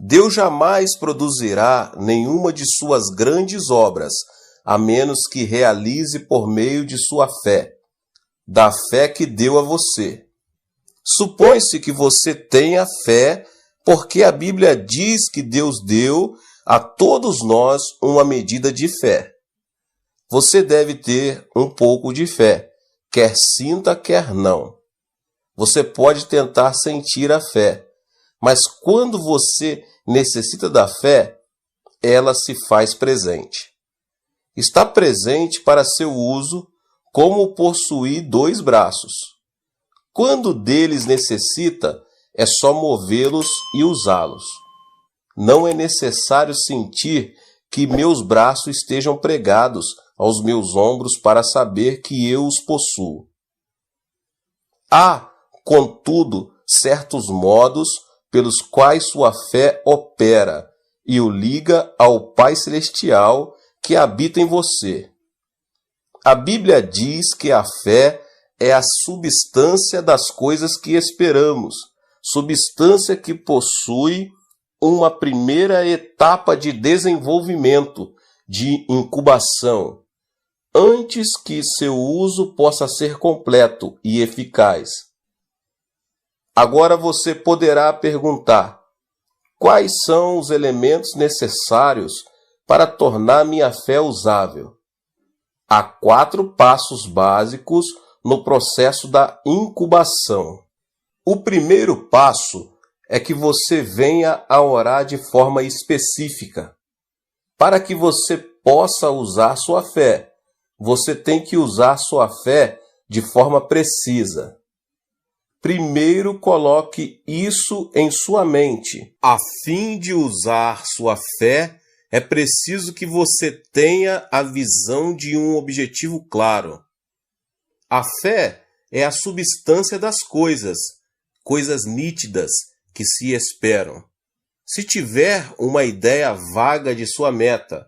Deus jamais produzirá nenhuma de suas grandes obras, a menos que realize por meio de sua fé, da fé que deu a você. Supõe-se que você tenha fé, porque a Bíblia diz que Deus deu a todos nós uma medida de fé. Você deve ter um pouco de fé, quer sinta, quer não. Você pode tentar sentir a fé, mas quando você necessita da fé, ela se faz presente. Está presente para seu uso, como possuir 2 braços. Quando deles necessita, é só movê-los e usá-los. Não é necessário sentir que meus braços estejam pregados aos meus ombros para saber que eu os possuo. Há, contudo, certos modos pelos quais sua fé opera e o liga ao Pai Celestial que habita em você. A Bíblia diz que a fé é a substância das coisas que esperamos, substância que possui uma primeira etapa de desenvolvimento, de incubação, antes que seu uso possa ser completo e eficaz. Agora você poderá perguntar: quais são os elementos necessários para tornar minha fé usável? Há 4 passos básicos no processo da incubação. O primeiro passo é que você venha a orar de forma específica. Para que você possa usar sua fé, você tem que usar sua fé de forma precisa. Primeiro, coloque isso em sua mente. A fim de usar sua fé, é preciso que você tenha a visão de um objetivo claro. A fé é a substância das coisas, coisas nítidas que se esperam. Se tiver uma ideia vaga de sua meta,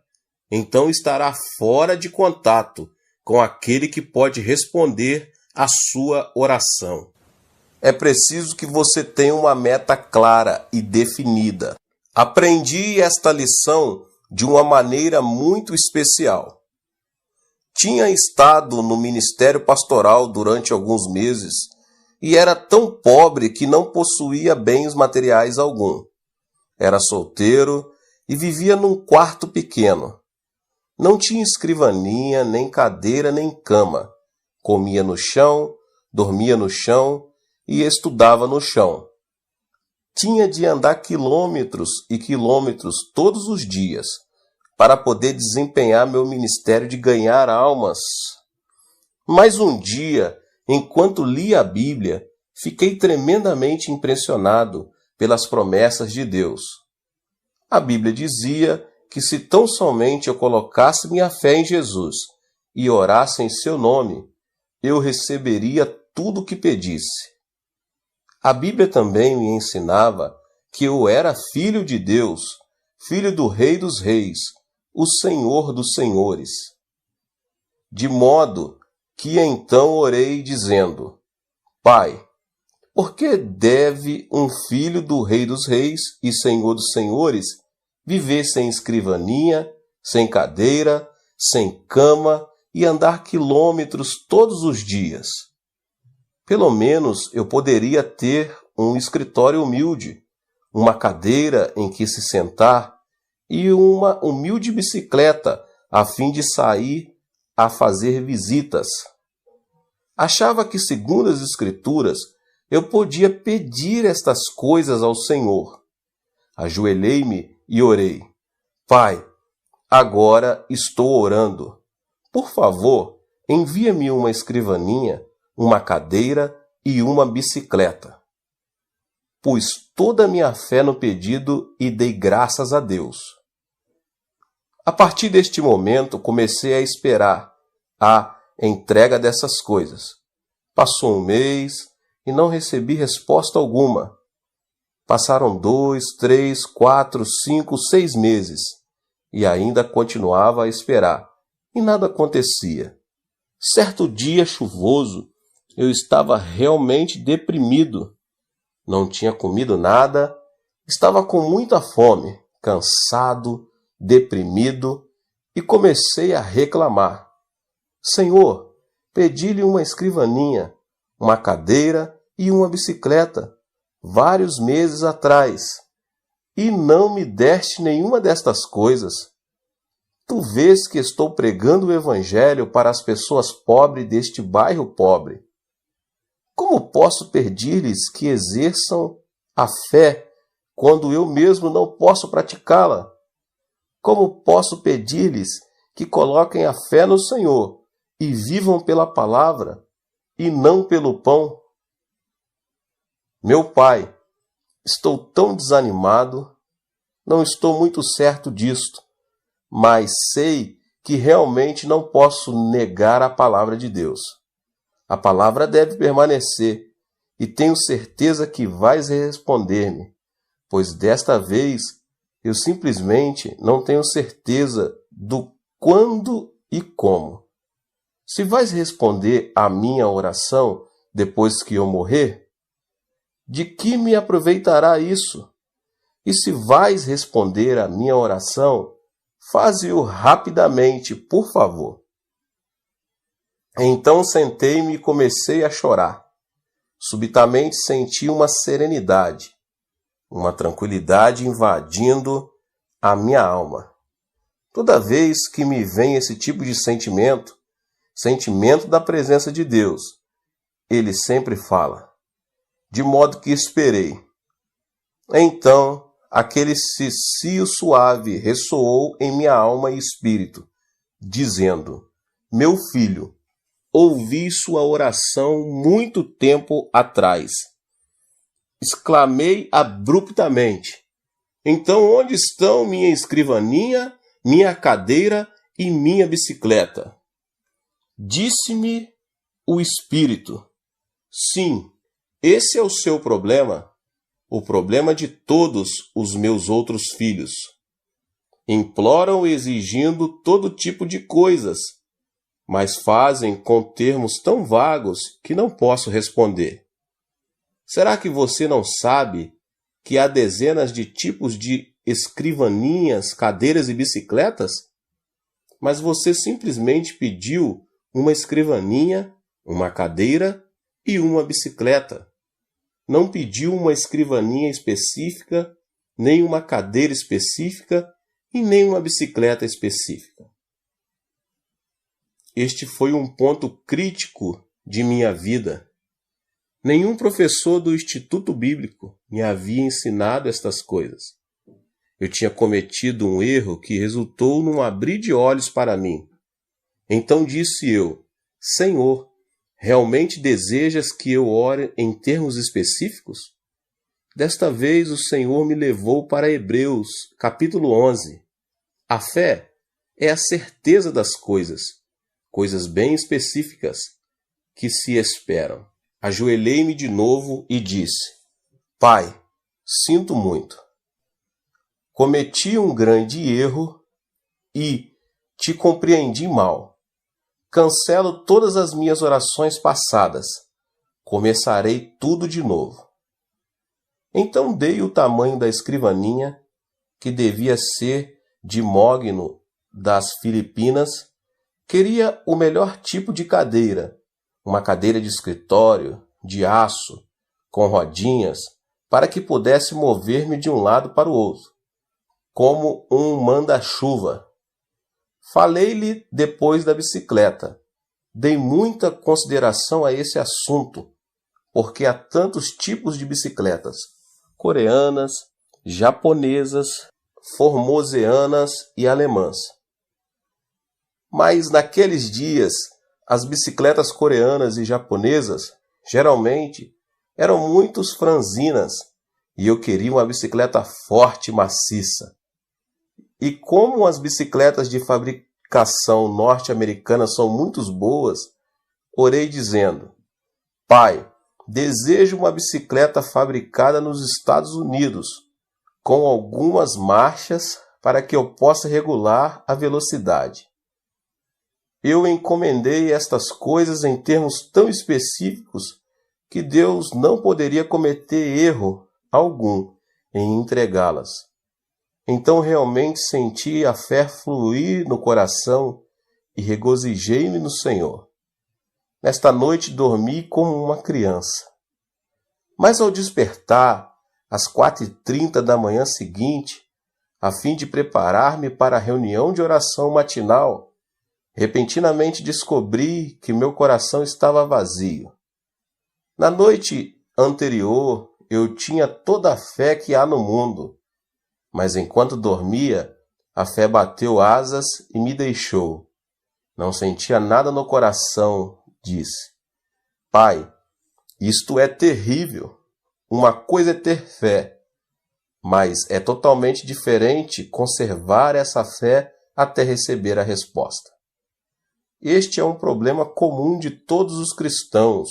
então estará fora de contato com aquele que pode responder à sua oração. É preciso que você tenha uma meta clara e definida. Aprendi esta lição de uma maneira muito especial. Tinha estado no ministério pastoral durante alguns meses e era tão pobre que não possuía bens materiais algum. Era solteiro e vivia num quarto pequeno. Não tinha escrivaninha, nem cadeira, nem cama. Comia no chão, dormia no chão e estudava no chão. Tinha de andar quilômetros e quilômetros todos os dias para poder desempenhar meu ministério de ganhar almas. Mas um dia, enquanto lia a Bíblia, fiquei tremendamente impressionado pelas promessas de Deus. A Bíblia dizia que se tão somente eu colocasse minha fé em Jesus e orasse em seu nome, eu receberia tudo o que pedisse. A Bíblia também me ensinava que eu era filho de Deus, filho do Rei dos Reis, o Senhor dos Senhores. De modo que então orei dizendo: Pai, por que deve um filho do Rei dos Reis e Senhor dos Senhores viver sem escrivaninha, sem cadeira, sem cama e andar quilômetros todos os dias? Pelo menos eu poderia ter um escritório humilde, uma cadeira em que se sentar e uma humilde bicicleta a fim de sair a fazer visitas. Achava que, segundo as Escrituras, eu podia pedir estas coisas ao Senhor. Ajoelhei-me e orei: Pai, agora estou orando. Por favor, envia-me uma escrivaninha, uma cadeira e uma bicicleta. Pus toda a minha fé no pedido e dei graças a Deus. A partir deste momento, comecei a esperar a entrega dessas coisas. Passou um mês e não recebi resposta alguma. Passaram 2, 3, 4, 5, 6 meses e ainda continuava a esperar e nada acontecia. Certo dia chuvoso, eu estava realmente deprimido. Não tinha comido nada Estava com muita fome, cansado, deprimido, e comecei a reclamar. Senhor, pedi-lhe uma escrivaninha, uma cadeira e uma bicicleta, vários meses atrás, e não me deste nenhuma destas coisas. Tu vês que estou pregando o Evangelho para as pessoas pobres deste bairro pobre. Como posso pedir-lhes que exerçam a fé quando eu mesmo não posso praticá-la? Como posso pedir-lhes que coloquem a fé no Senhor e vivam pela palavra e não pelo pão? Meu Pai, estou tão desanimado, não estou muito certo disto, mas sei que realmente não posso negar a palavra de Deus. A palavra deve permanecer, e tenho certeza que vais responder-me, pois desta vez eu simplesmente não tenho certeza do quando e como. Se vais responder à minha oração depois que eu morrer, de que me aproveitará isso? E se vais responder à minha oração, faze-o rapidamente, por favor. Então sentei-me e comecei a chorar. Subitamente senti uma serenidade, uma tranquilidade invadindo a minha alma. Toda vez que me vem esse tipo de sentimento da presença de Deus, ele sempre fala, de modo que esperei. Então, aquele cicio suave ressoou em minha alma e espírito, dizendo, meu filho, ouvi sua oração muito tempo atrás. Exclamei abruptamente. Então onde estão minha escrivaninha, minha cadeira e minha bicicleta? Disse-me o Espírito. Sim, esse é o seu problema, o problema de todos os meus outros filhos. Imploram exigindo todo tipo de coisas, mas fazem com termos tão vagos que não posso responder. Será que você não sabe que há dezenas de tipos de escrivaninhas, cadeiras e bicicletas? Mas você simplesmente pediu uma escrivaninha, uma cadeira e uma bicicleta. Não pediu uma escrivaninha específica, nem uma cadeira específica e nem uma bicicleta específica. Este foi um ponto crítico de minha vida. Nenhum professor do Instituto Bíblico me havia ensinado estas coisas. Eu tinha cometido um erro que resultou num abrir de olhos para mim. Então disse eu, Senhor, realmente desejas que eu ore em termos específicos? Desta vez o Senhor me levou para Hebreus, capítulo 11. A fé é a certeza das coisas bem específicas que se esperam. Ajoelhei-me de novo e disse, Pai, sinto muito. Cometi um grande erro e te compreendi mal. Cancelo todas as minhas orações passadas. Começarei tudo de novo. Então dei o tamanho da escrivaninha, que devia ser de mogno das Filipinas. Queria o melhor tipo de cadeira, uma cadeira de escritório, de aço, com rodinhas, para que pudesse mover-me de um lado para o outro, como um manda-chuva. Falei-lhe depois da bicicleta. Dei muita consideração a esse assunto, porque há tantos tipos de bicicletas, coreanas, japonesas, formoseanas e alemãs. Mas naqueles dias, as bicicletas coreanas e japonesas, geralmente, eram muito franzinas, e eu queria uma bicicleta forte e maciça. E como as bicicletas de fabricação norte-americana são muito boas, orei dizendo, Pai, desejo uma bicicleta fabricada nos Estados Unidos, com algumas marchas para que eu possa regular a velocidade. Eu encomendei estas coisas em termos tão específicos que Deus não poderia cometer erro algum em entregá-las. Então realmente senti a fé fluir no coração e regozijei-me no Senhor. Nesta noite dormi como uma criança. Mas ao despertar, às 4h30 da manhã seguinte, a fim de preparar-me para a reunião de oração matinal, repentinamente descobri que meu coração estava vazio. Na noite anterior, eu tinha toda a fé que há no mundo, mas enquanto dormia, a fé bateu asas e me deixou. Não sentia nada no coração, disse. Pai, isto é terrível. Uma coisa é ter fé, mas é totalmente diferente conservar essa fé até receber a resposta. Este é um problema comum de todos os cristãos.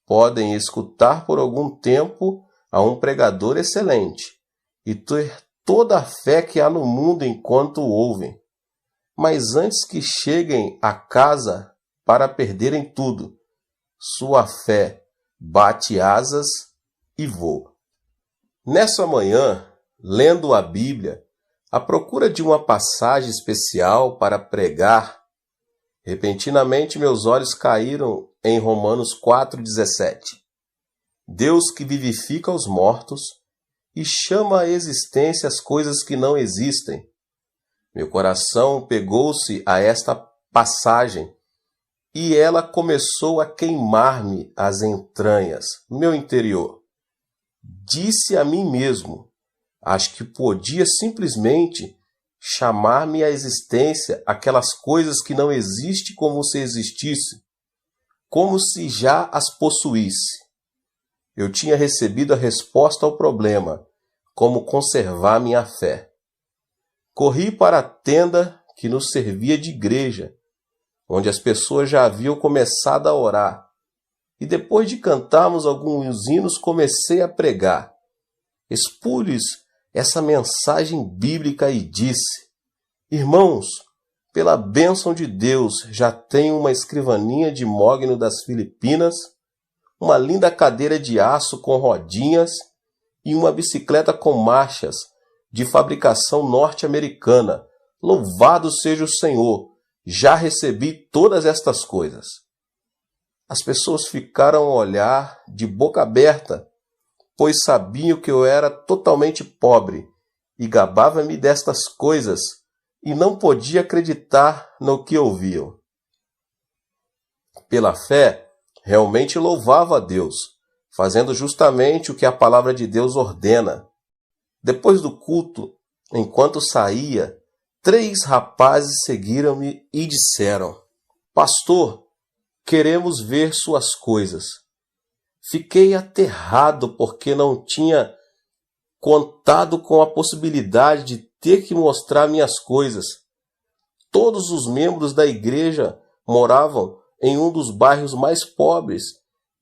Podem escutar por algum tempo a um pregador excelente e ter toda a fé que há no mundo enquanto o ouvem. Mas antes que cheguem a casa para perderem tudo, sua fé bate asas e voa. Nessa manhã, lendo a Bíblia, à procura de uma passagem especial para pregar, repentinamente meus olhos caíram em Romanos 4,17. Deus que vivifica os mortos e chama à existência as coisas que não existem. Meu coração pegou-se a esta passagem e ela começou a queimar-me as entranhas, no meu interior. Disse a mim mesmo, acho que podia simplesmente chamar-me à existência aquelas coisas que não existem como se existissem, como se já as possuísse. Eu tinha recebido a resposta ao problema, como conservar minha fé. Corri para a tenda que nos servia de igreja, onde as pessoas já haviam começado a orar. E depois de cantarmos alguns hinos, comecei a pregar. Expus essa mensagem bíblica e disse: Irmãos, pela bênção de Deus, já tenho uma escrivaninha de mogno das Filipinas, uma linda cadeira de aço com rodinhas e uma bicicleta com marchas de fabricação norte-americana. Louvado seja o Senhor! Já recebi todas estas coisas. As pessoas ficaram a olhar de boca aberta, pois sabiam que eu era totalmente pobre e gabava-me destas coisas e não podia acreditar no que ouviam. Pela fé, realmente louvava a Deus, fazendo justamente o que a palavra de Deus ordena. Depois do culto, enquanto saía, 3 rapazes seguiram-me e disseram: Pastor, queremos ver suas coisas. Fiquei aterrado porque não tinha contado com a possibilidade de ter que mostrar minhas coisas. Todos os membros da igreja moravam em um dos bairros mais pobres,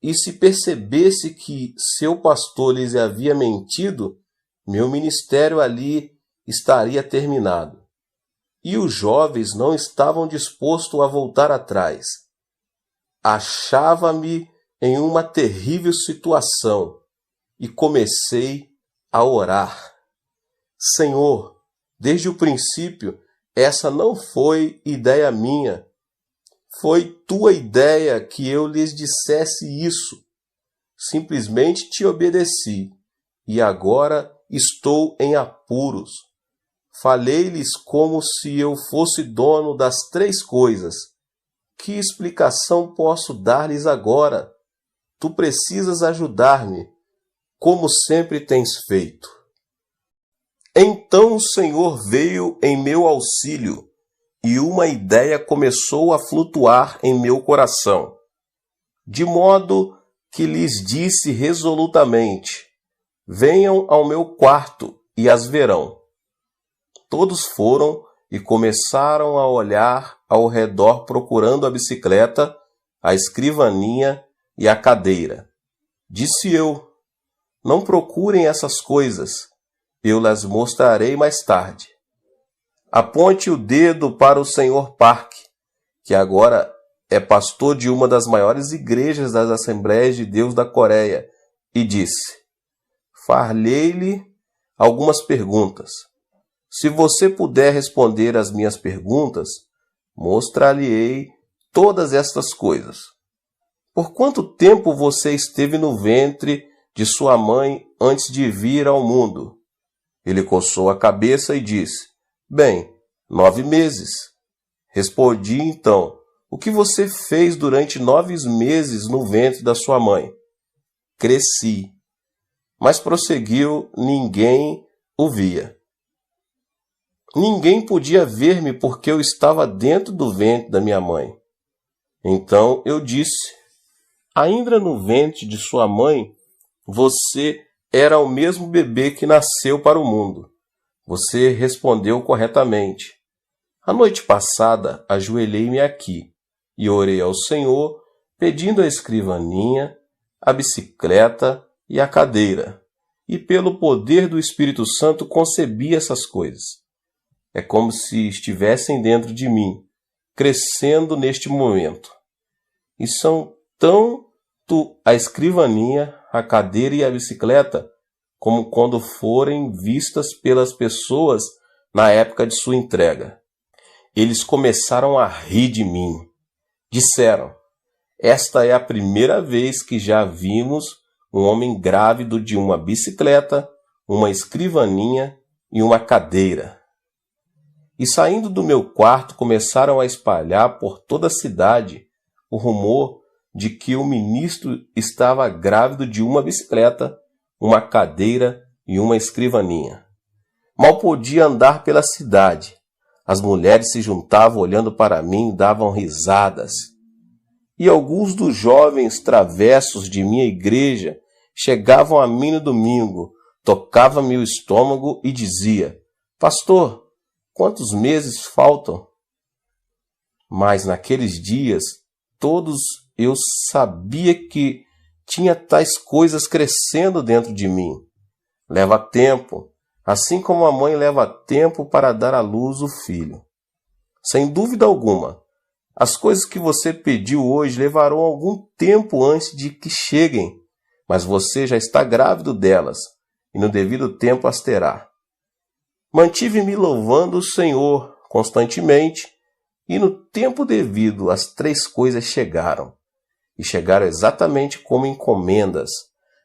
e se percebesse que seu pastor lhes havia mentido, meu ministério ali estaria terminado. E os jovens não estavam dispostos a voltar atrás. Achava-me em uma terrível situação e comecei a orar. Senhor, desde o princípio, essa não foi ideia minha. Foi tua ideia que eu lhes dissesse isso. Simplesmente te obedeci e agora estou em apuros. Falei-lhes como se eu fosse dono das 3 coisas. Que explicação posso dar-lhes agora? Tu precisas ajudar-me, como sempre tens feito. Então o Senhor veio em meu auxílio, e uma ideia começou a flutuar em meu coração, de modo que lhes disse resolutamente: venham ao meu quarto e as verão. Todos foram e começaram a olhar ao redor procurando a bicicleta, a escrivaninha e a cadeira. Disse eu: não procurem essas coisas, eu las mostrarei mais tarde. Aponte o dedo para o Sr. Park, que agora é pastor de uma das maiores igrejas das Assembleias de Deus da Coreia, e disse: far-lhe algumas perguntas. Se você puder responder às minhas perguntas, mostrar-lhe-ei todas estas coisas. Por quanto tempo você esteve no ventre de sua mãe antes de vir ao mundo? Ele coçou a cabeça e disse: Bem, 9 meses. Respondi então: O que você fez durante 9 meses no ventre da sua mãe? Cresci. Mas prosseguiu: Ninguém o via. Ninguém podia ver-me porque eu estava dentro do ventre da minha mãe. Então eu disse: Ainda no ventre de sua mãe, você era o mesmo bebê que nasceu para o mundo. Você respondeu corretamente. A noite passada, ajoelhei-me aqui e orei ao Senhor, pedindo a escrivaninha, a bicicleta e a cadeira. E pelo poder do Espírito Santo concebi essas coisas. É como se estivessem dentro de mim, crescendo neste momento. E são tanto a escrivaninha, a cadeira e a bicicleta, como quando forem vistas pelas pessoas na época de sua entrega. Eles começaram a rir de mim. Disseram: Esta é a primeira vez que já vimos um homem grávido de uma bicicleta, uma escrivaninha e uma cadeira. E saindo do meu quarto começaram a espalhar por toda a cidade o rumor de que o ministro estava grávido de uma bicicleta, uma cadeira e uma escrivaninha. Mal podia andar pela cidade. As mulheres se juntavam olhando para mim e davam risadas. E alguns dos jovens travessos de minha igreja chegavam a mim no domingo, tocavam-me o estômago e dizia: Pastor, quantos meses faltam? Mas naqueles dias, todos eu sabia que tinha tais coisas crescendo dentro de mim. Leva tempo, assim como a mãe leva tempo para dar à luz o filho. Sem dúvida alguma, as coisas que você pediu hoje levarão algum tempo antes de que cheguem, mas você já está grávido delas, e no devido tempo as terá. Mantive-me louvando o Senhor constantemente, e no tempo devido as 3 coisas chegaram. E chegaram exatamente como encomendas.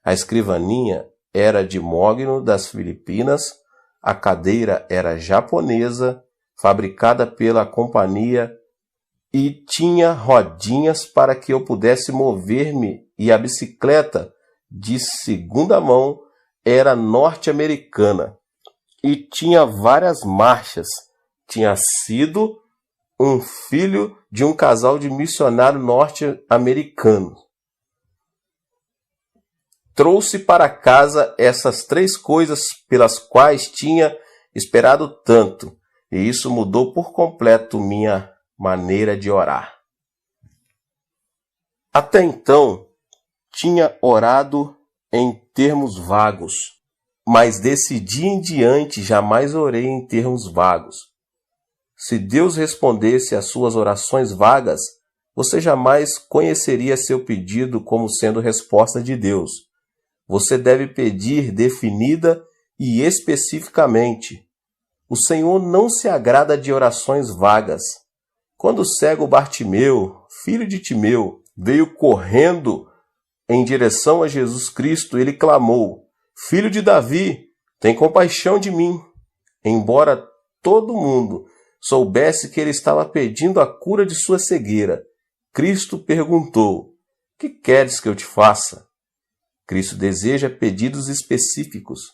A escrivaninha era de mogno das Filipinas, a cadeira era japonesa, fabricada pela companhia, e tinha rodinhas para que eu pudesse mover-me, e a bicicleta, de segunda mão, era norte-americana, e tinha várias marchas. Tinha sido um filho de um casal de missionário norte-americano. Trouxe para casa essas 3 coisas pelas quais tinha esperado tanto, e isso mudou por completo minha maneira de orar. Até então, tinha orado em termos vagos, mas desse dia em diante jamais orei em termos vagos. Se Deus respondesse às suas orações vagas, você jamais conheceria seu pedido como sendo resposta de Deus. Você deve pedir definida e especificamente. O Senhor não se agrada de orações vagas. Quando o cego Bartimeu, filho de Timeu, veio correndo em direção a Jesus Cristo, ele clamou: Filho de Davi, tem compaixão de mim. Embora todo mundo soubesse que ele estava pedindo a cura de sua cegueira, Cristo perguntou: Que queres que eu te faça? Cristo deseja pedidos específicos.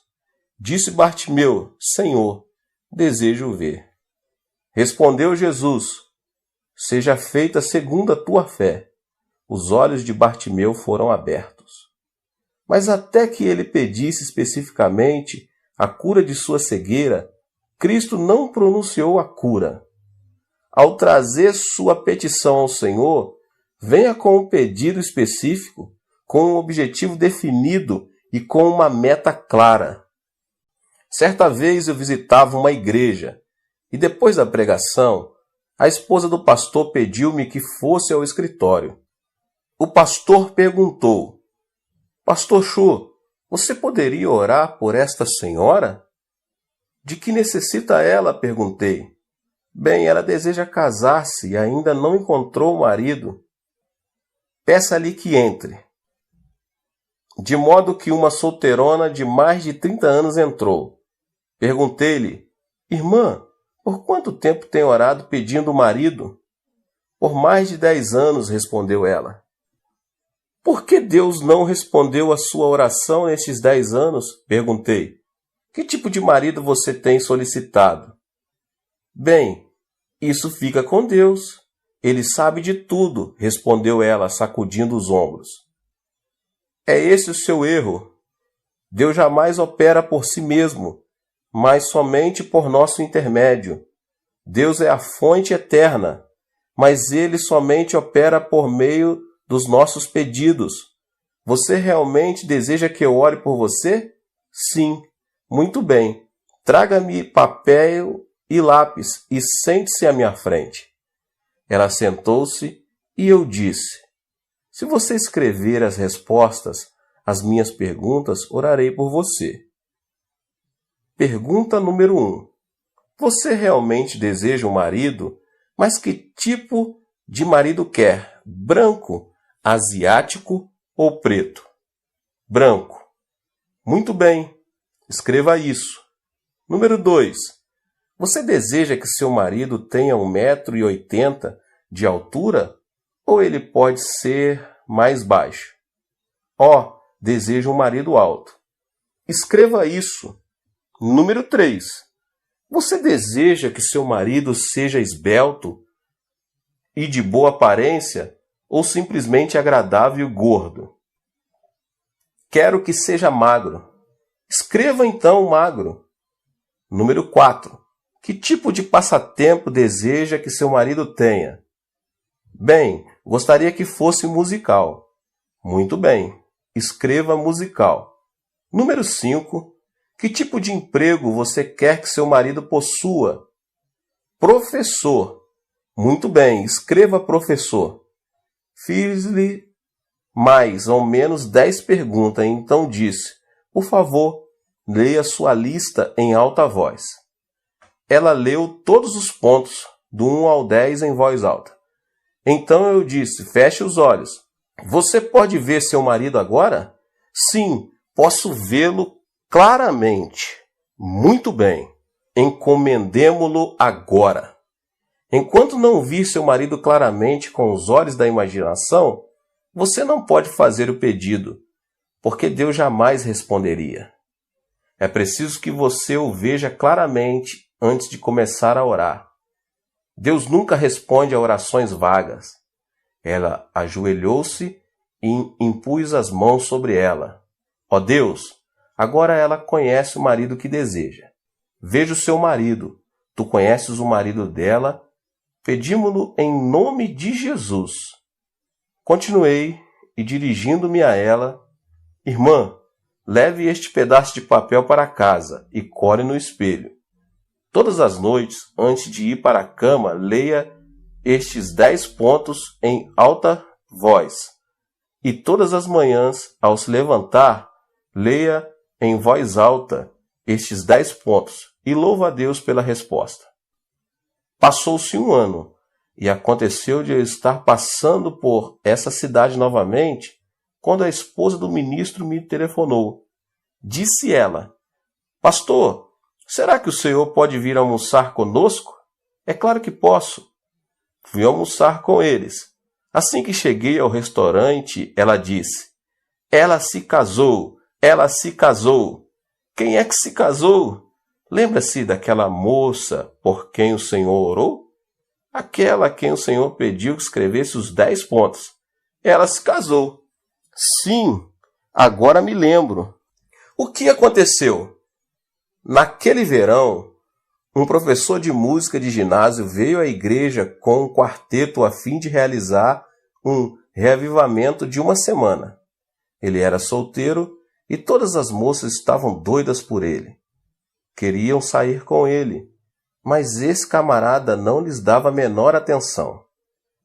Disse Bartimeu: Senhor, desejo ver. Respondeu Jesus: Seja feita segundo a tua fé. Os olhos de Bartimeu foram abertos. Mas até que ele pedisse especificamente a cura de sua cegueira, Cristo não pronunciou a cura. Ao trazer sua petição ao Senhor, venha com um pedido específico, com um objetivo definido e com uma meta clara. Certa vez eu visitava uma igreja e depois da pregação, a esposa do pastor pediu-me que fosse ao escritório. O pastor perguntou: Pastor Chu, Você poderia orar por esta senhora? De que necessita ela? Perguntei. Bem, ela deseja casar-se e ainda não encontrou o marido. Peça-lhe que entre. De modo que uma solteirona de mais de 30 anos entrou. Perguntei-lhe, irmã, por quanto tempo tem orado pedindo o marido? Por mais de 10 anos, respondeu ela. Por que Deus não respondeu a sua oração nestes 10 anos? Perguntei. Que tipo de marido você tem solicitado? Bem, isso fica com Deus. Ele sabe de tudo, respondeu ela, sacudindo os ombros. É esse o seu erro. Deus jamais opera por si mesmo, mas somente por nosso intermédio. Deus é a fonte eterna, mas Ele somente opera por meio dos nossos pedidos. Você realmente deseja que eu ore por você? Sim. Muito bem. Traga-me papel e lápis e sente-se à minha frente. Ela sentou-se e eu disse, se você escrever as respostas às minhas perguntas, orarei por você. Pergunta número 1. Você realmente deseja um marido? Mas que tipo de marido quer? Branco, asiático ou preto? Branco. Muito bem. Escreva isso. Número 2. Você deseja que seu marido tenha 1,80 m de altura? Ou ele pode ser mais baixo? Desejo um marido alto. Escreva isso. Número 3. Você deseja que seu marido seja esbelto e de boa aparência ou simplesmente agradável e gordo? Quero que seja magro. Escreva então magro. Número 4. Que tipo de passatempo deseja que seu marido tenha? Bem, gostaria que fosse musical. Muito bem. Escreva musical. Número 5. Que tipo de emprego você quer que seu marido possua? Professor. Muito bem. Escreva professor. Fiz-lhe mais ou menos 10 perguntas, então disse, por favor, leia sua lista em alta voz. Ela leu todos os pontos, do 1 ao 10 em voz alta. Então eu disse, feche os olhos. Você pode ver seu marido agora? Sim, posso vê-lo claramente. Muito bem. Encomendemo-lo agora. Enquanto não vir seu marido claramente com os olhos da imaginação, você não pode fazer o pedido, porque Deus jamais responderia. É preciso que você o veja claramente antes de começar a orar. Deus nunca responde a orações vagas. Ela ajoelhou-se e impus as mãos sobre ela. Ó Deus, agora ela conhece o marido que deseja. Veja o seu marido. Tu conheces o marido dela. Pedimo-lo em nome de Jesus. Continuei e, dirigindo-me a ela, irmã, leve este pedaço de papel para casa e core no espelho. Todas as noites, antes de ir para a cama, leia estes 10 pontos em alta voz. E todas as manhãs, ao se levantar, leia em voz alta estes 10 pontos e louva a Deus pela resposta. Passou-se 1 ano e aconteceu de eu estar passando por essa cidade novamente quando a esposa do ministro me telefonou. Disse ela, pastor, será que o senhor pode vir almoçar conosco? É claro que posso. Fui almoçar com eles. Assim que cheguei ao restaurante, ela disse, ela se casou, ela se casou. Quem é que se casou? Lembra-se daquela moça por quem o Senhor orou? Aquela a quem o Senhor pediu que escrevesse os 10 pontos. Ela se casou. Sim, agora me lembro. O que aconteceu? Naquele verão, um professor de música de ginásio veio à igreja com um quarteto a fim de realizar um reavivamento de 1 semana. Ele era solteiro e todas as moças estavam doidas por ele. Queriam sair com ele, mas esse camarada não lhes dava a menor atenção.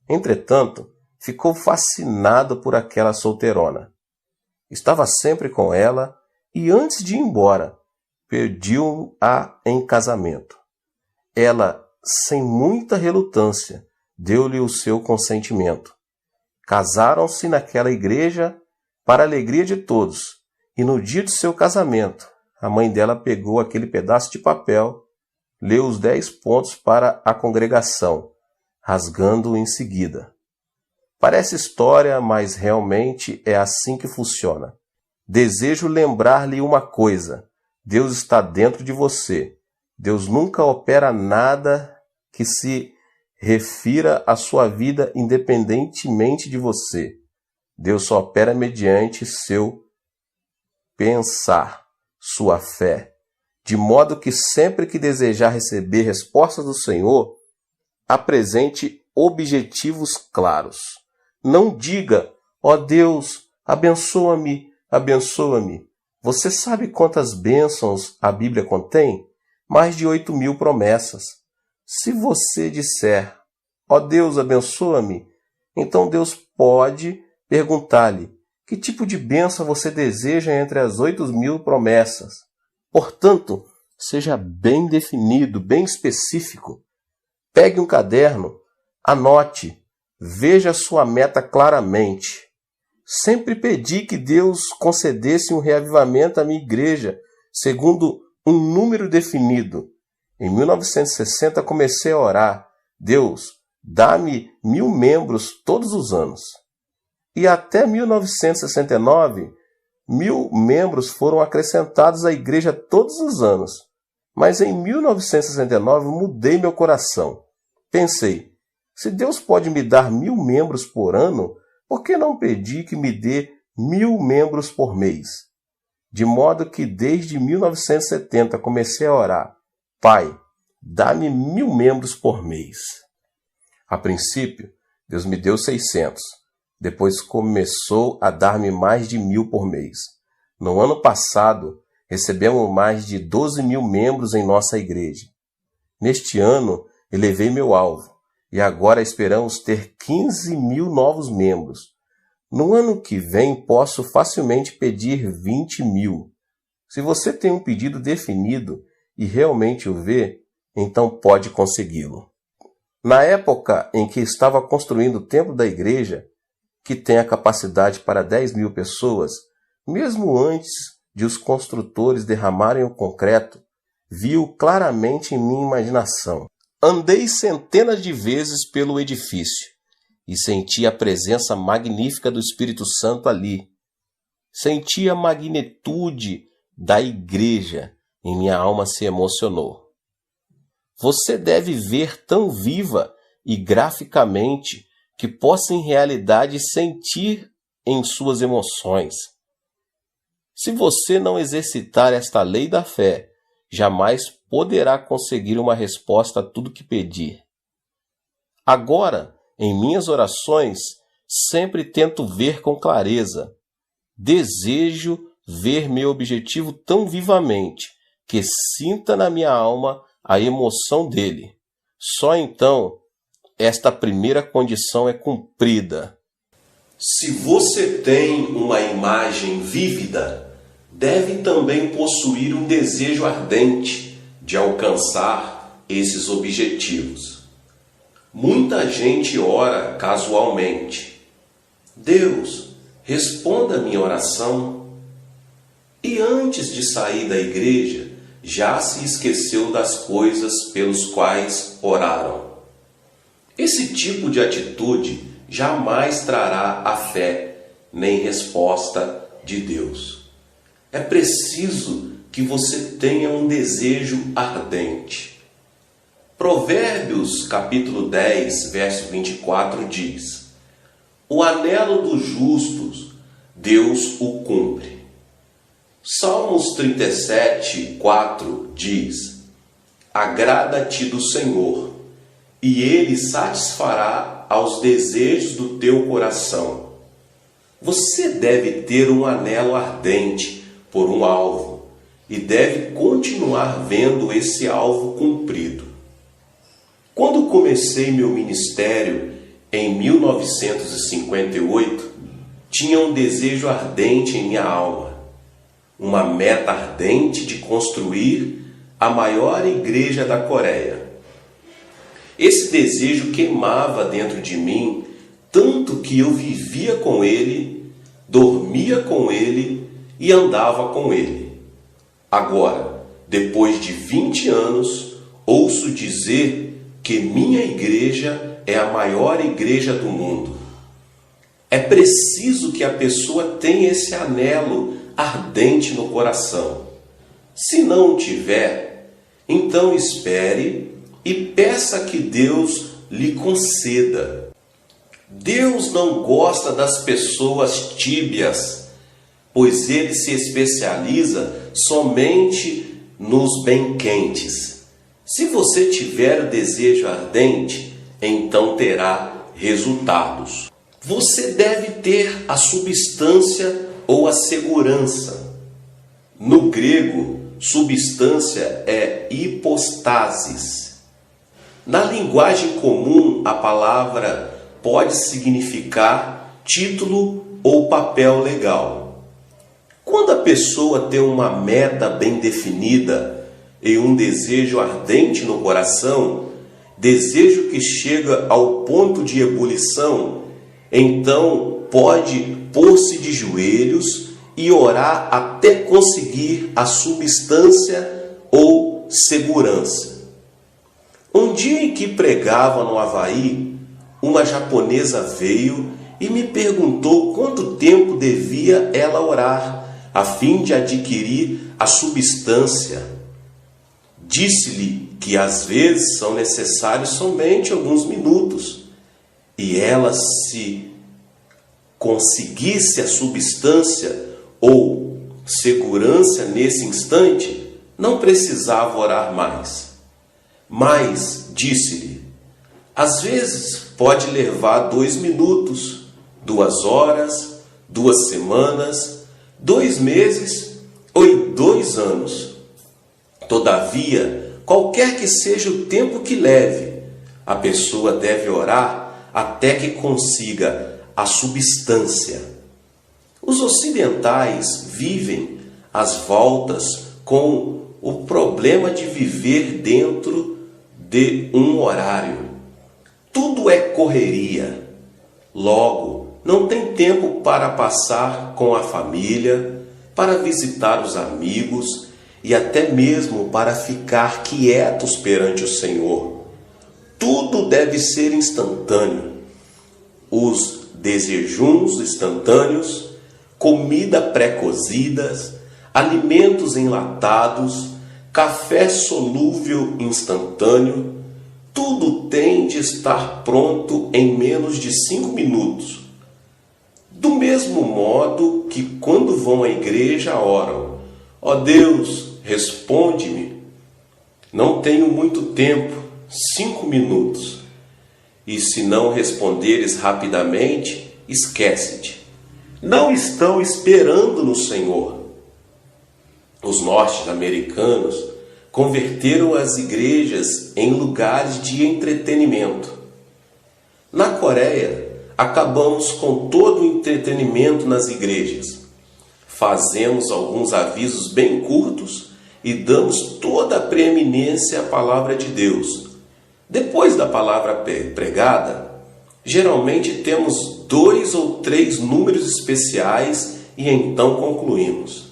Entretanto, ficou fascinado por aquela solteirona. Estava sempre com ela e antes de ir embora, pediu-a em casamento. Ela, sem muita relutância, deu-lhe o seu consentimento. Casaram-se naquela igreja para a alegria de todos, e no dia de seu casamento, a mãe dela pegou aquele pedaço de papel, leu os 10 pontos para a congregação, rasgando-o em seguida. Parece história, mas realmente é assim que funciona. Desejo lembrar-lhe uma coisa: Deus está dentro de você. Deus nunca opera nada que se refira à sua vida independentemente de você. Deus só opera mediante seu pensar, sua fé, de modo que sempre que desejar receber respostas do Senhor, apresente objetivos claros. Não diga: ó Deus, abençoa-me, abençoa-me. Você sabe quantas bênçãos a Bíblia contém? Mais de 8.000 promessas. Se você disser: ó Deus, abençoa-me, então Deus pode perguntar-lhe: que tipo de bênção você deseja entre as 8.000 promessas? Portanto, seja bem definido, bem específico. Pegue um caderno, anote, veja sua meta claramente. Sempre pedi que Deus concedesse um reavivamento à minha igreja, segundo um número definido. Em 1960 comecei a orar: Deus, dá-me 1.000 membros todos os anos. E até 1969, 1.000 membros foram acrescentados à igreja todos os anos. Mas em 1969 mudei meu coração. Pensei: se Deus pode me dar 1.000 membros por ano, por que não pedir que me dê 1.000 membros por mês? De modo que desde 1970 comecei a orar: Pai, dá-me 1.000 membros por mês. A princípio, Deus me deu 600. Depois começou a dar-me mais de 1.000 por mês. No ano passado, recebemos mais de 12.000 membros em nossa igreja. Neste ano, elevei meu alvo e agora esperamos ter 15.000 novos membros. No ano que vem, posso facilmente pedir 20.000. Se você tem um pedido definido e realmente o vê, então pode consegui-lo. Na época em que estava construindo o templo da igreja, que tem a capacidade para 10.000 pessoas, mesmo antes de os construtores derramarem o concreto, vi-o claramente em minha imaginação. Andei centenas de vezes pelo edifício e senti a presença magnífica do Espírito Santo ali. Senti a magnitude da igreja e minha alma se emocionou. Você deve ver tão viva e graficamente que possa em realidade sentir em suas emoções. Se você não exercitar esta lei da fé, jamais poderá conseguir uma resposta a tudo que pedir. Agora, em minhas orações, sempre tento ver com clareza. Desejo ver meu objetivo tão vivamente que sinta na minha alma a emoção dele. Só então esta primeira condição é cumprida. Se você tem uma imagem vívida, deve também possuir um desejo ardente de alcançar esses objetivos. Muita gente ora casualmente: Deus, responda a minha oração. E antes de sair da igreja, já se esqueceu das coisas pelos quais oraram. Esse tipo de atitude jamais trará a fé nem resposta de Deus. É preciso que você tenha um desejo ardente. Provérbios capítulo 10, verso 24 diz: o anelo dos justos, Deus o cumpre. Salmos 37, 4 diz: agrada-te do Senhor, e Ele satisfará aos desejos do teu coração. Você deve ter um anelo ardente por um alvo e deve continuar vendo esse alvo cumprido. Quando comecei meu ministério em 1958, tinha um desejo ardente em minha alma. uma meta ardente de construir a maior igreja da Coreia. Esse desejo queimava dentro de mim, tanto que eu vivia com ele, dormia com ele e andava com ele. Agora, depois de 20 anos, ouço dizer que minha igreja é a maior igreja do mundo. É preciso que a pessoa tenha esse anelo ardente no coração. Se não o tiver, então espere e peça que Deus lhe conceda. Deus não gosta das pessoas tíbias, pois Ele se especializa somente nos bem quentes. Se você tiver o desejo ardente, então terá resultados. Você deve ter a substância ou a segurança. No grego, substância é hipostasis. Na linguagem comum, a palavra pode significar título ou papel legal. Quando a pessoa tem uma meta bem definida e um desejo ardente no coração, desejo que chega ao ponto de ebulição, então pode pôr-se de joelhos e orar até conseguir a substância ou segurança. Um dia em que pregava no Havaí, uma japonesa veio e me perguntou quanto tempo devia ela orar, a fim de adquirir a substância. Disse-lhe que às vezes são necessários somente alguns minutos, e ela, se conseguisse a substância ou segurança nesse instante, não precisava orar mais. Mas, disse-lhe, às vezes pode levar 2 minutos, 2 horas, 2 semanas, 2 meses ou 2 anos. Todavia, qualquer que seja o tempo que leve, a pessoa deve orar até que consiga a substância. Os ocidentais vivem às voltas com o problema de viver dentro de um horário. Tudo é correria. Logo, não tem tempo para passar com a família, para visitar os amigos e até mesmo para ficar quietos perante o Senhor. Tudo deve ser instantâneo. Os desejuns instantâneos, comida pré-cozida, alimentos enlatados, café solúvel instantâneo, tudo tem de estar pronto em menos de 5 minutos. Do mesmo modo que quando vão à igreja oram: ó Deus, responde-me. Não tenho muito tempo, 5 minutos. E se não responderes rapidamente, esquece-te. Não estão esperando no Senhor. Os norte-americanos converteram as igrejas em lugares de entretenimento. Na Coreia, acabamos com todo o entretenimento nas igrejas. Fazemos alguns avisos bem curtos e damos toda a preeminência à palavra de Deus. Depois da palavra pregada, geralmente temos 2 ou 3 números especiais e então concluímos.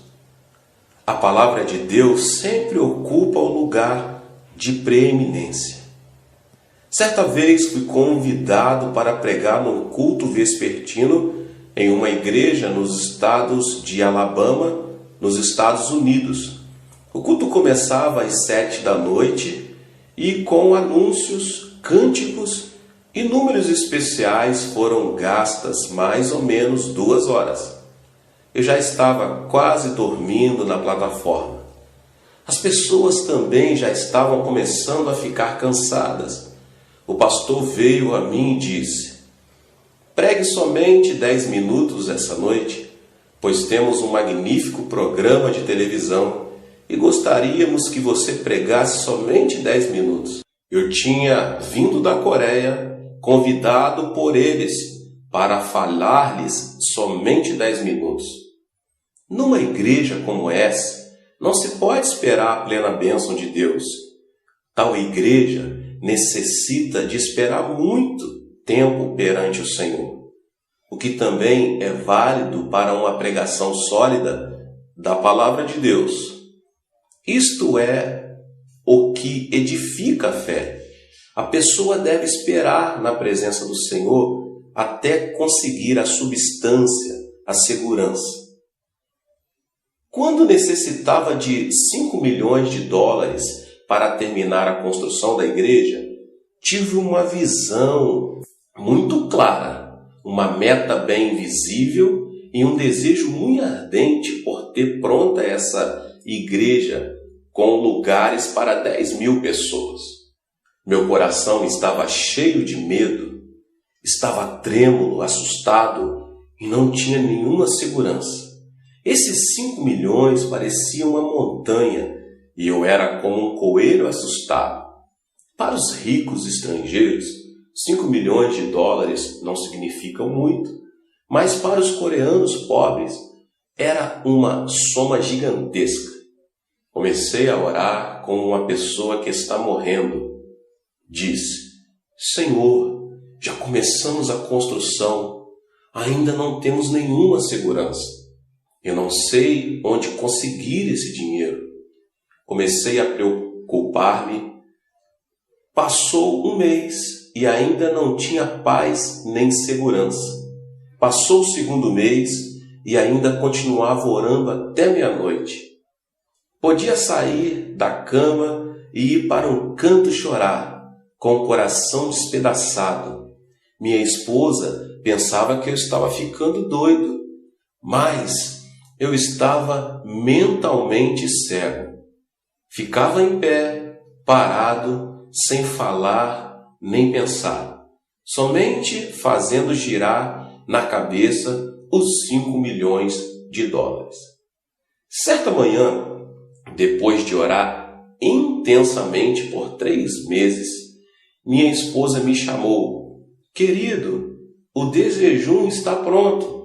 A palavra de Deus sempre ocupa o lugar de preeminência. Certa vez fui convidado para pregar num culto vespertino em uma igreja nos estados de Alabama, nos Estados Unidos. O culto começava às 7 da noite e com anúncios, cânticos e números especiais foram gastas mais ou menos 2 horas. Eu já estava quase dormindo na plataforma. As pessoas também já estavam começando a ficar cansadas. O pastor veio a mim e disse: pregue somente 10 minutos essa noite, pois temos um magnífico programa de televisão e gostaríamos que você pregasse somente 10 minutos. Eu tinha vindo da Coreia, convidado por eles para falar-lhes somente 10 minutos. Numa igreja como essa, não se pode esperar a plena bênção de Deus. Tal igreja necessita de esperar muito tempo perante o Senhor, o que também é válido para uma pregação sólida da palavra de Deus. Isto é o que edifica a fé. A pessoa deve esperar na presença do Senhor até conseguir a substância, a segurança. Quando necessitava de 5 milhões de dólares para terminar a construção da igreja, tive uma visão muito clara, uma meta bem visível e um desejo muito ardente por ter pronta essa igreja com lugares para 10.000 pessoas. Meu coração estava cheio de medo, estava trêmulo, assustado e não tinha nenhuma segurança. Esses 5 milhões pareciam uma montanha e eu era como um coelho assustado. Para os ricos estrangeiros, 5 milhões de dólares não significam muito, mas para os coreanos pobres era uma soma gigantesca. Comecei a orar como uma pessoa que está morrendo. Disse: Senhor, já começamos a construção, ainda não temos nenhuma segurança. Eu não sei onde conseguir esse dinheiro. Comecei a preocupar-me. Passou um mês e ainda não tinha paz nem segurança. Passou o segundo mês e ainda continuava orando até meia-noite. Podia sair da cama e ir para um canto chorar, com o coração despedaçado. Minha esposa pensava que eu estava ficando doido, mas eu estava mentalmente cego. Ficava em pé, parado, sem falar nem pensar, somente fazendo girar na cabeça os 5 milhões de dólares. Certa manhã, depois de orar intensamente por 3 meses, minha esposa me chamou. Querido, o desjejum está pronto.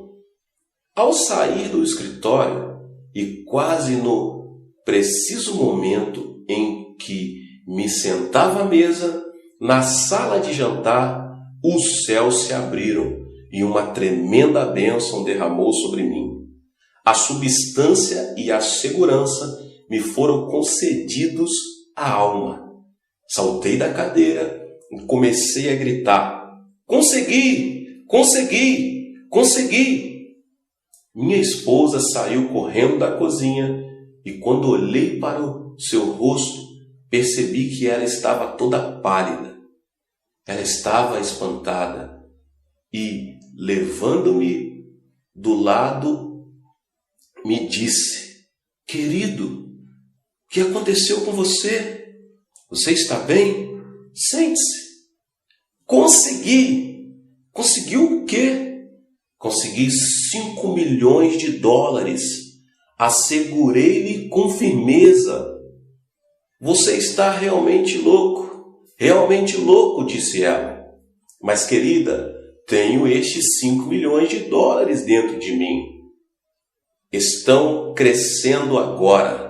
Ao sair do escritório e quase no preciso momento em que me sentava à mesa, na sala de jantar, os céus se abriram e uma tremenda bênção derramou sobre mim. A substância e a segurança me foram concedidos à alma. Saltei da cadeira e comecei a gritar: Consegui! Consegui! Consegui! Minha esposa saiu correndo da cozinha e quando olhei para o seu rosto, percebi que ela estava toda pálida. Ela estava espantada e, levando-me do lado, me disse: Querido, o que aconteceu com você? Você está bem? Sente-se. Consegui! Conseguiu o quê? Consegui 5 milhões de dólares. Assegurei-lhe com firmeza. Você está realmente louco, disse ela. Mas, querida, tenho estes 5 milhões de dólares dentro de mim. Estão crescendo agora.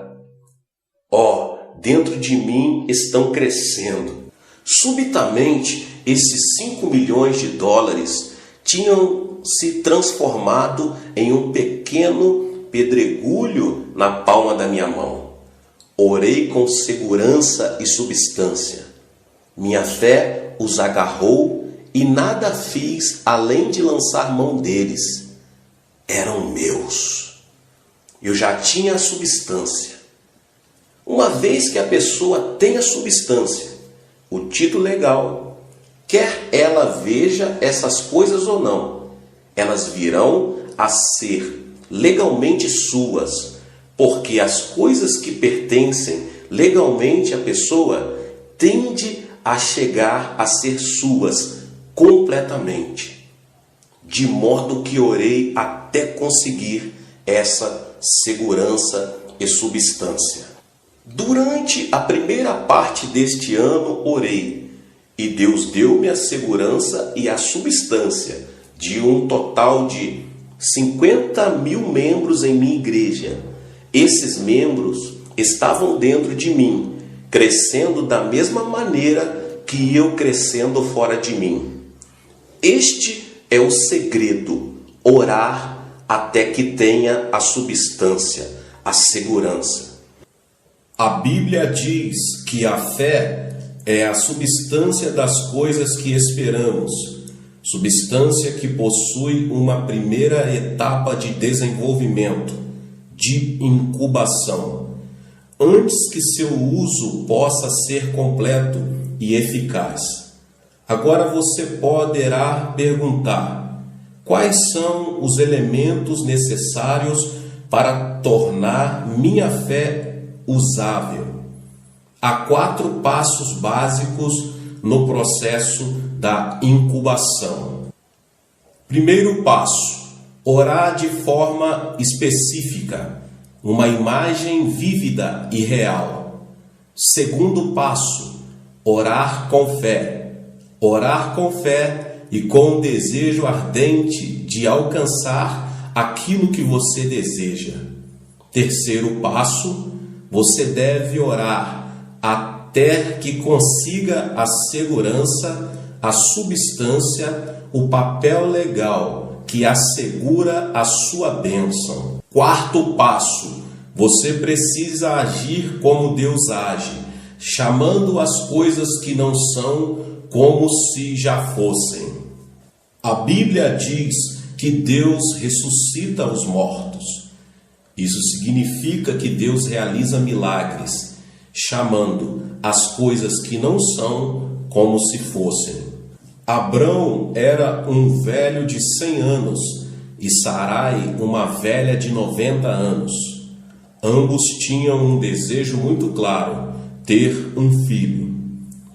Dentro de mim estão crescendo. Subitamente, esses 5 milhões de dólares tinham se transformado em um pequeno pedregulho na palma da minha mão. Orei com segurança e substância. Minha fé os agarrou e nada fiz além de lançar mão deles. Eram meus. Eu já tinha a substância. Uma vez que a pessoa tem a substância, o título legal, quer ela veja essas coisas ou não, elas virão a ser legalmente suas, porque as coisas que pertencem legalmente à pessoa tendem a chegar a ser suas completamente. De modo que orei até conseguir essa segurança e substância. Durante a primeira parte deste ano, orei, e Deus deu-me a segurança e a substância de um total de 50.000 membros em minha igreja. Esses membros estavam dentro de mim, crescendo da mesma maneira que eu crescendo fora de mim. Este é o segredo: orar até que tenha a substância, a segurança. A Bíblia diz que a fé é a substância das coisas que esperamos, substância que possui uma primeira etapa de desenvolvimento, de incubação, antes que seu uso possa ser completo e eficaz. Agora você poderá perguntar: quais são os elementos necessários para tornar minha fé usável? Há 4 passos básicos no processo da incubação. Primeiro passo: orar de forma específica, uma imagem vívida e real. Segundo passo: orar com fé. Orar com fé e com um desejo ardente de alcançar aquilo que você deseja. Terceiro passo: você deve orar até que consiga a segurança, a substância, o papel legal que assegura a sua bênção. Quarto passo: você precisa agir como Deus age, chamando as coisas que não são como se já fossem. A Bíblia diz que Deus ressuscita os mortos. Isso significa que Deus realiza milagres, chamando as coisas que não são como se fossem. Abrão era um velho de 100 anos e Sarai uma velha de 90 anos. Ambos tinham um desejo muito claro: ter um filho.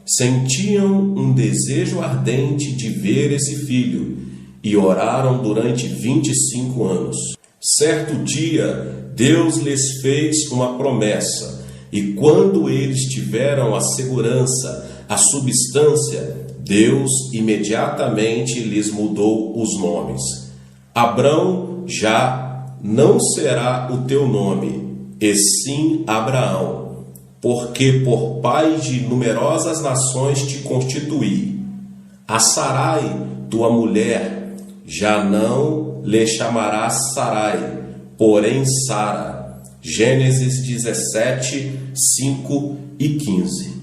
Sentiam um desejo ardente de ver esse filho e oraram durante 25 anos. Certo dia, Deus lhes fez uma promessa, e quando eles tiveram a segurança, a substância, Deus imediatamente lhes mudou os nomes. Abrão já não será o teu nome, e sim Abraão, porque por pai de numerosas nações te constituí. A Sarai, tua mulher, já não lhe chamarás Sarai, porém Sara. Gênesis 17, 5 e 15.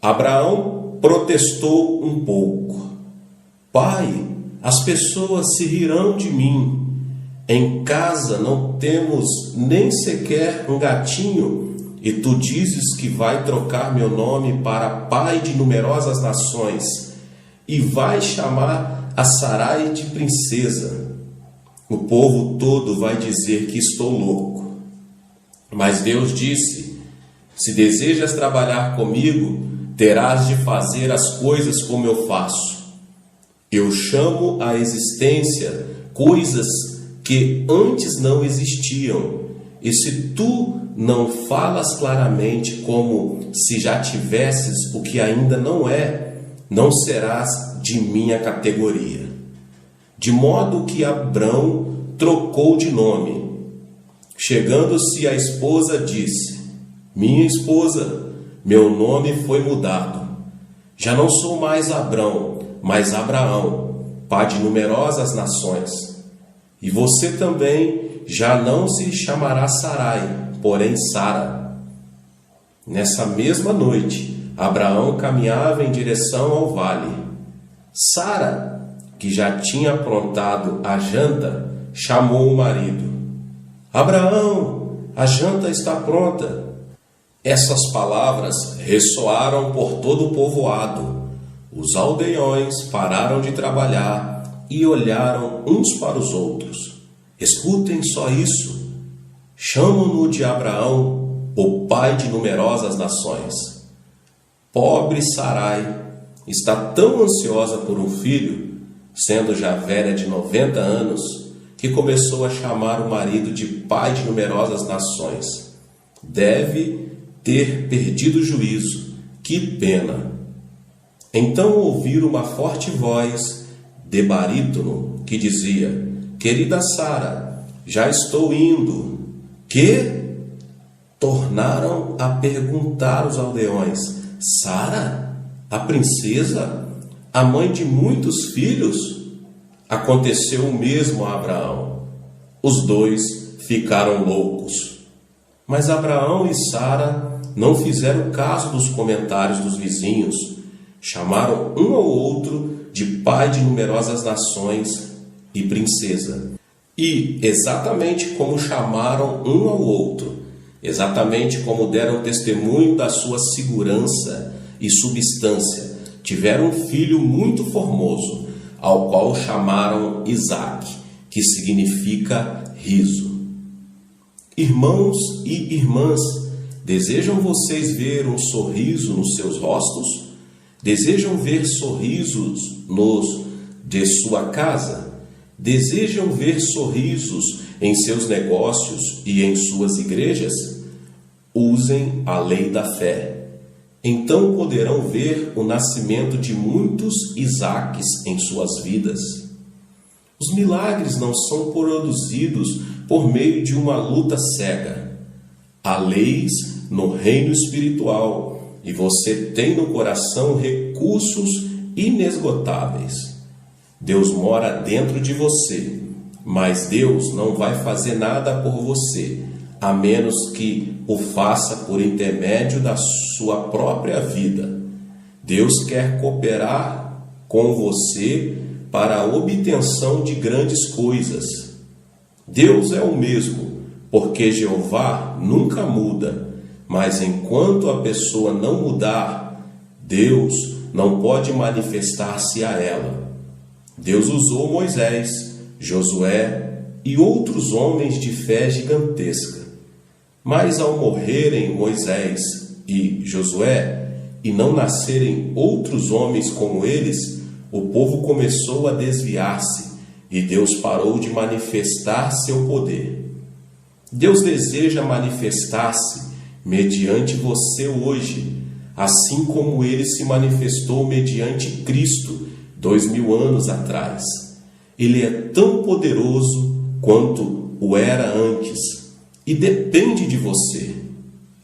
Abraão protestou um pouco: Pai, as pessoas se rirão de mim. Em casa não temos nem sequer um gatinho, e tu dizes que vai trocar meu nome para pai de numerosas nações, e vai chamar a Sarai de princesa. O povo todo vai dizer que estou louco. Mas Deus disse: se desejas trabalhar comigo, terás de fazer as coisas como eu faço. Eu chamo à existência coisas que antes não existiam, e se tu não falas claramente como se já tivesses o que ainda não é, não serás de minha categoria. De modo que Abrão trocou de nome. Chegando-se a esposa, disse: minha esposa, meu nome foi mudado. Já não sou mais Abrão, mas Abraão, pai de numerosas nações. E você também já não se chamará Sarai, porém Sara. Nessa mesma noite, Abraão caminhava em direção ao vale. Sara, que já tinha aprontado a janta, chamou o marido: Abraão, a janta está pronta. Essas palavras ressoaram por todo o povoado. Os aldeões pararam de trabalhar e olharam uns para os outros. Escutem só isso. Chamam-no de Abraão, o pai de numerosas nações. Pobre Sarai está tão ansiosa por um filho, sendo já velha de 90 anos, que começou a chamar o marido de pai de numerosas nações. Deve ter perdido o juízo. Que pena! Então ouviram uma forte voz de barítono que dizia: querida Sara, já estou indo. Que? Tornaram a perguntar os aldeões. Sara, a princesa, a mãe de muitos filhos? Aconteceu o mesmo a Abraão. Os dois ficaram loucos. Mas Abraão e Sara não fizeram caso dos comentários dos vizinhos. Chamaram um ao outro de pai de numerosas nações e princesa. E, exatamente como chamaram um ao outro, exatamente como deram testemunho da sua segurança e substância, tiveram um filho muito formoso, ao qual chamaram Isaque, que significa riso. Irmãos e irmãs, desejam vocês ver um sorriso nos seus rostos? Desejam ver sorrisos nos de sua casa? Desejam ver sorrisos em seus negócios e em suas igrejas? Usem a lei da fé. Então poderão ver o nascimento de muitos Isaques em suas vidas. Os milagres não são produzidos por meio de uma luta cega. Há leis no reino espiritual e você tem no coração recursos inesgotáveis. Deus mora dentro de você, mas Deus não vai fazer nada por você, a menos que o faça por intermédio da sua própria vida. Deus quer cooperar com você para a obtenção de grandes coisas. Deus é o mesmo, porque Jeová nunca muda, mas enquanto a pessoa não mudar, Deus não pode manifestar-se a ela. Deus usou Moisés, Josué e outros homens de fé gigantesca. Mas ao morrerem Moisés e Josué, e não nascerem outros homens como eles, o povo começou a desviar-se, e Deus parou de manifestar seu poder. Deus deseja manifestar-se mediante você hoje, assim como ele se manifestou mediante Cristo 2000 anos atrás. Ele é tão poderoso quanto o era antes e depende de você.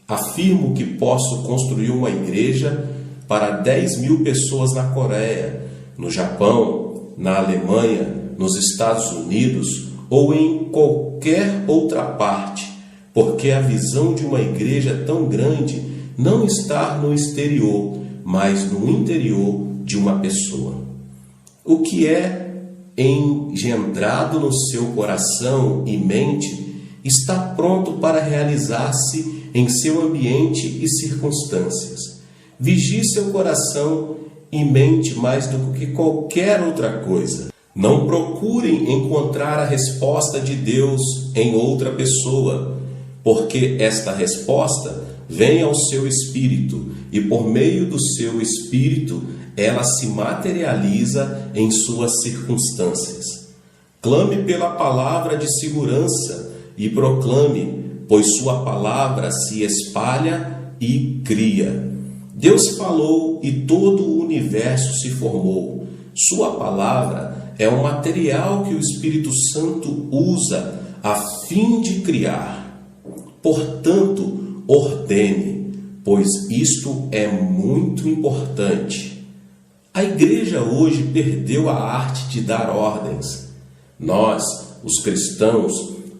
Afirmo que posso construir uma igreja para 10.000 pessoas na Coreia, no Japão, na Alemanha, nos Estados Unidos ou em qualquer outra parte, porque a visão de uma igreja tão grande não está no exterior, mas no interior de uma pessoa. O que é engendrado no seu coração e mente está pronto para realizar-se em seu ambiente e circunstâncias. Vigie seu coração e mente mais do que qualquer outra coisa. Não procurem encontrar a resposta de Deus em outra pessoa, porque esta resposta vem ao seu espírito e por meio do seu espírito ela se materializa em suas circunstâncias. Clame pela palavra de segurança e proclame, pois sua palavra se espalha e cria. Deus falou e todo o universo se formou. Sua palavra é o material que o Espírito Santo usa a fim de criar. Portanto, ordene, pois isto é muito importante. A igreja hoje perdeu a arte de dar ordens. Nós, os cristãos,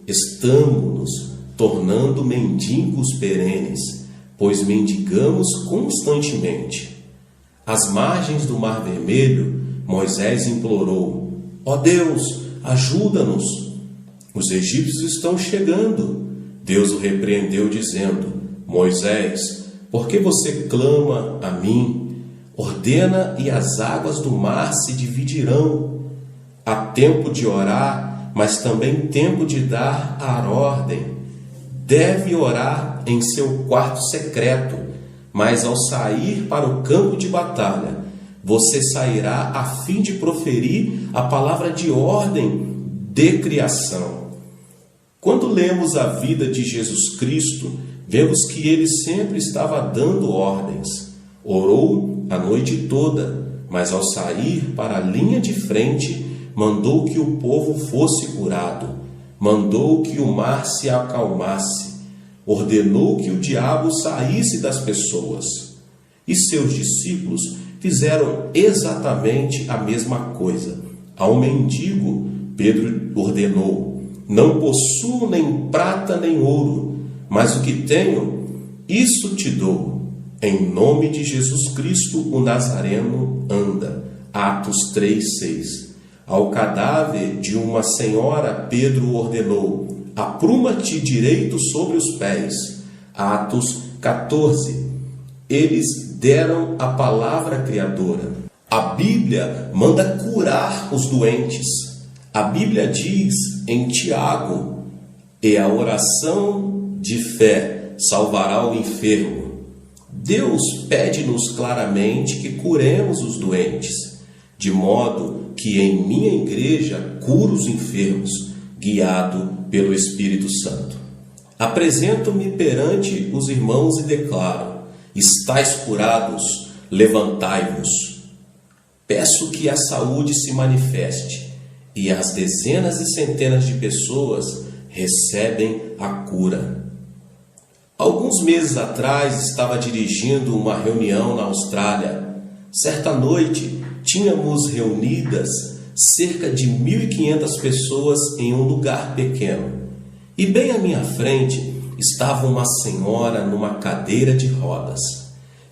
estamos nos tornando mendigos perenes, pois mendigamos constantemente. Às margens do Mar Vermelho, Moisés implorou: ó Deus, ajuda-nos! Os egípcios estão chegando. Deus o repreendeu, dizendo: Moisés, por que você clama a mim? Ordena e as águas do mar se dividirão. Há tempo de orar, mas também tempo de dar a ordem. Deve orar em seu quarto secreto, mas ao sair para o campo de batalha, você sairá a fim de proferir a palavra de ordem de criação. Quando lemos a vida de Jesus Cristo, vemos que ele sempre estava dando ordens. Orou a noite toda, mas ao sair para a linha de frente, mandou que o povo fosse curado, mandou que o mar se acalmasse, ordenou que o diabo saísse das pessoas. E seus discípulos fizeram exatamente a mesma coisa. Ao mendigo, Pedro ordenou: não possuo nem prata nem ouro, mas o que tenho, isso te dou. Em nome de Jesus Cristo, o Nazareno, anda. Atos 3:6. Ao cadáver de uma senhora, Pedro ordenou: apruma-te direito sobre os pés. Atos 14. Eles deram a palavra criadora. A Bíblia manda curar os doentes. A Bíblia diz em Tiago: e a oração de fé salvará o enfermo. Deus pede-nos claramente que curemos os doentes, de modo que em minha igreja curo os enfermos, guiado pelo Espírito Santo. Apresento-me perante os irmãos e declaro: estais curados, levantai-vos. Peço que a saúde se manifeste, e as dezenas e centenas de pessoas recebem a cura. Alguns meses atrás estava dirigindo uma reunião na Austrália. Certa noite, tínhamos reunidas cerca de 1.500 pessoas em um lugar pequeno. E bem à minha frente estava uma senhora numa cadeira de rodas.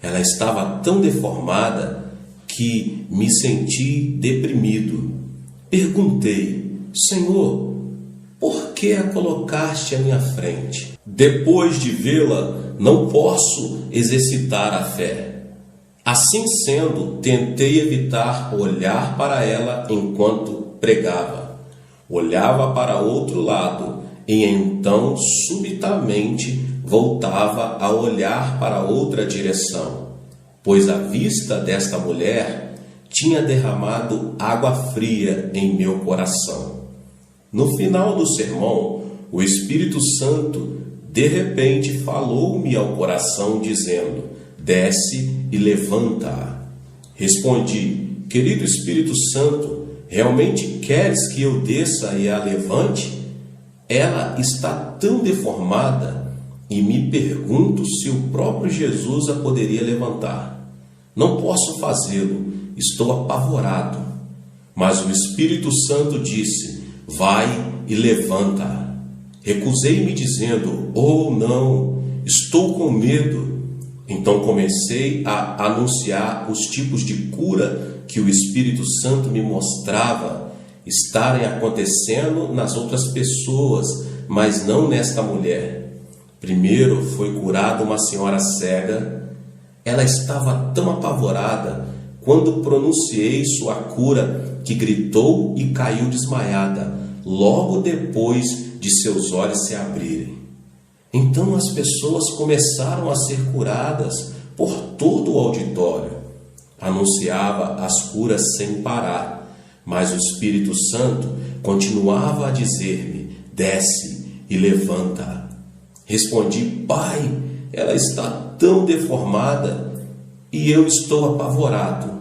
Ela estava tão deformada que me senti deprimido. Perguntei: Senhor, por que a colocaste à minha frente? Depois de vê-la, não posso exercitar a fé. Assim sendo, tentei evitar olhar para ela enquanto pregava. Olhava para outro lado e então, subitamente, voltava a olhar para outra direção, pois a vista desta mulher tinha derramado água fria em meu coração. No final do sermão, o Espírito Santo de repente falou-me ao coração dizendo: desce e levanta-a. Respondi: querido Espírito Santo, realmente queres que eu desça e a levante? Ela está tão deformada e me pergunto se o próprio Jesus a poderia levantar. Não posso fazê-lo, estou apavorado. Mas o Espírito Santo disse: vai e levanta-a. Recusei-me dizendo: oh não, estou com medo. Então comecei a anunciar os tipos de cura que o Espírito Santo me mostrava estarem acontecendo nas outras pessoas, mas não nesta mulher. Primeiro foi curada uma senhora cega. Ela estava tão apavorada quando pronunciei sua cura que gritou e caiu desmaiada, logo depois de seus olhos se abrirem. Então as pessoas começaram a ser curadas por todo o auditório. Anunciava as curas sem parar, mas o Espírito Santo continuava a dizer-me: desce e levanta-a. Respondi: Pai, ela está tão deformada e eu estou apavorado.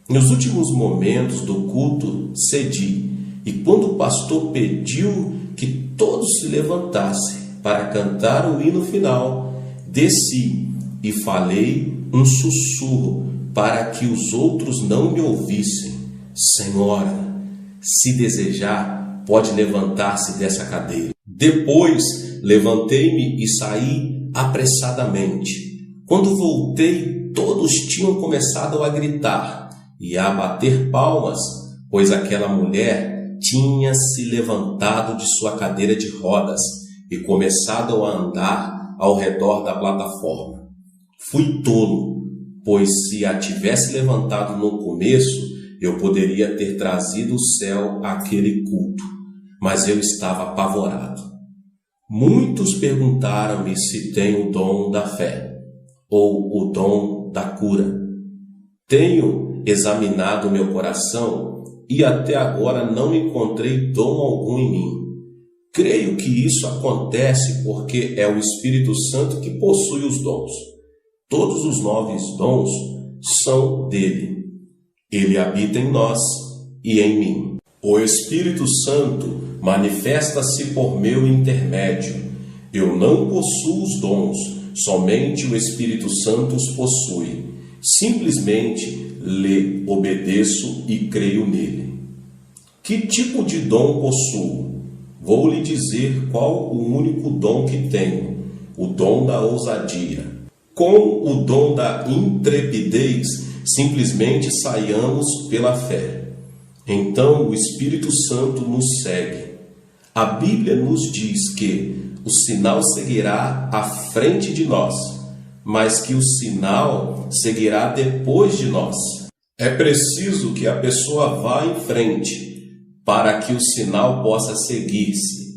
Nos últimos momentos do culto, cedi, e quando o pastor pediu que todos se levantassem para cantar o hino final, desci e falei um sussurro para que os outros não me ouvissem: Senhora, se desejar, pode levantar-se dessa cadeira. Depois levantei-me e saí apressadamente. Quando voltei, todos tinham começado a gritar e a bater palmas, pois aquela mulher tinha se levantado de sua cadeira de rodas e começado a andar ao redor da plataforma. Fui tolo, pois se a tivesse levantado no começo, eu poderia ter trazido o céu àquele culto, mas eu estava apavorado. Muitos perguntaram-me se tenho o dom da fé ou o dom da cura. Tenho examinado meu coração e até agora não encontrei dom algum em mim. Creio que isso acontece porque é o Espírito Santo que possui os dons. Todos os 9 dons são dele. Ele habita em nós e em mim. O Espírito Santo manifesta-se por meu intermédio. Eu não possuo os dons, somente o Espírito Santo os possui. Simplesmente lhe obedeço e creio nele. Que tipo de dom possuo? Vou lhe dizer qual o único dom que tenho: o dom da ousadia. Com o dom da intrepidez, simplesmente saiamos pela fé. Então o Espírito Santo nos segue. A Bíblia nos diz que o sinal seguirá à frente de nós, mas que o sinal seguirá depois de nós. É preciso que a pessoa vá em frente para que o sinal possa seguir-se.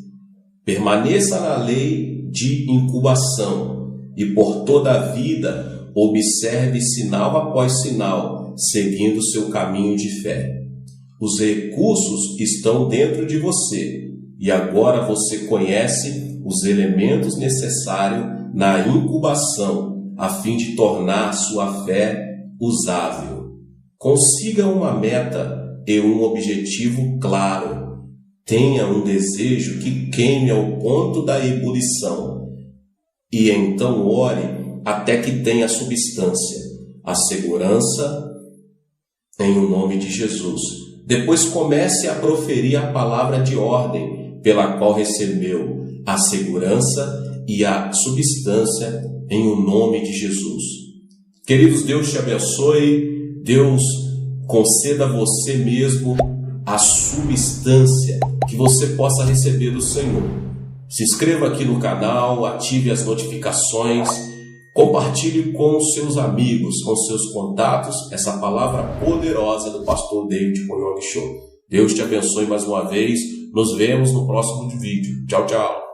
Permaneça na lei de incubação e por toda a vida observe sinal após sinal, seguindo seu caminho de fé. Os recursos estão dentro de você e agora você conhece os elementos necessários na incubação a fim de tornar sua fé usável. Consiga uma meta e um objetivo claro. Tenha um desejo que queime ao ponto da ebulição. E então ore até que tenha substância, a segurança em o nome de Jesus. Depois comece a proferir a palavra de ordem pela qual recebeu a segurança e a substância em o nome de Jesus. Queridos, Deus te abençoe. Deus conceda a você mesmo a substância que você possa receber do Senhor. Se inscreva aqui no canal, ative as notificações, compartilhe com os seus amigos, com os seus contatos, essa palavra poderosa do pastor David Cunhong Show. Deus te abençoe mais uma vez. Nos vemos no próximo vídeo. Tchau, tchau.